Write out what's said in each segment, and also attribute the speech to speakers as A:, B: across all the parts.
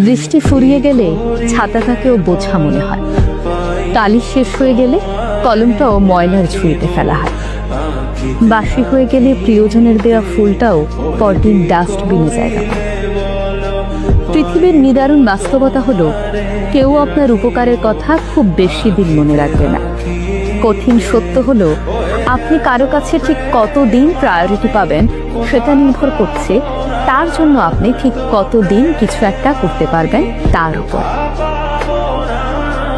A: বৃষ্টি ফুরিয়ে গেলে ছাতাটাকেও বোঝা মনে হয়। তালি শেষ হয়ে গেলে কলমটাও ময়লার ঝুড়িতে ফেলা হয়। বাসি হয়ে গেলে প্রিয়জনের দেওয়া ফুলটাও পরদিন ডাস্টবিনে জায়গা পায়। পৃথিবীর নিদারুণ বাস্তবতা হলো, কেউ আপনার উপকারের কথা খুব বেশি দিন মনে রাখবে না। কঠিন সত্য হলো, আপনি কারো কাছে ঠিক কতদিন প্রায়োরিটি পাবেন সেটা নির্ভর করছে তার জন্য আপনি ঠিক কতদিন কিছু একটা করতে পারবেন তার উপর।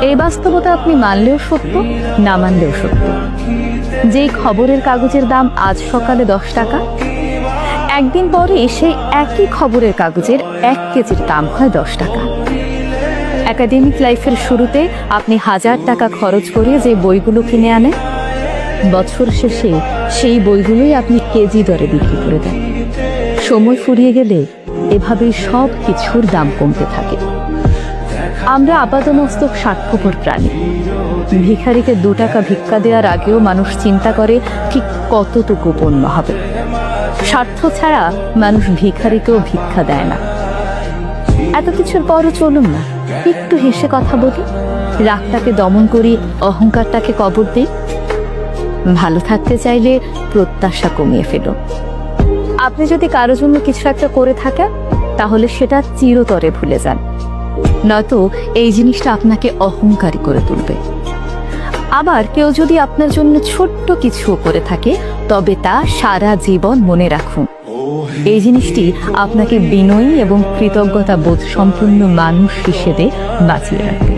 A: এই বাস্তবতা আপনি মানলেও সত্য, না মানলেও সত্য। যেই খবরের কাগজের দাম আজ সকালে 10 টাকা, একদিন পরে সেই একই খবরের কাগজের 1 কেজির দাম হয় 10 টাকা। একাডেমিক লাইফের শুরুতে আপনি 1000 টাকা খরচ করে যে বইগুলো কিনে আনেন, বছর শেষে সেই বইগুলোই আপনি কেজি দরে বিক্রি করে দেন। সময় ফুরিয়ে গেলে এভাবেই সব কিছুর দাম কমতে থাকে। আমরা আপাতমস্তক স্বার্থপর প্রাণী। ভিখারিকে 2 টাকা ভিক্ষা দেওয়ার আগেও মানুষ চিন্তা করে ঠিক কতটুকু পণ্য হবে। স্বার্থ ছাড়া মানুষ ভিখারিকেও ভিক্ষা দেয় না। এত কিছুর পরও চলুন না, একটু হেসে কথা বলি, রাগটাকে দমন করি, অহংকারটাকে কবর দিই। ভালো থাকতে চাইলে প্রত্যাশা কমিয়ে ফেলো। আপনি যদি কারো জন্য কিছু একটা করে থাকেন, তাহলে সেটা চিরতরে ভুলে যান, নয়তো এই জিনিসটা আপনাকে অহংকারী করে তুলবে। আবার কেউ যদি আপনার জন্য ছোট্ট কিছু করে থাকে, তবে তা সারা জীবন মনে রাখুন। এই জিনিসটি আপনাকে বিনয়ী এবং কৃতজ্ঞতা বোধ সম্পন্ন মানুষ হিসেবে বাঁচিয়ে রাখবে।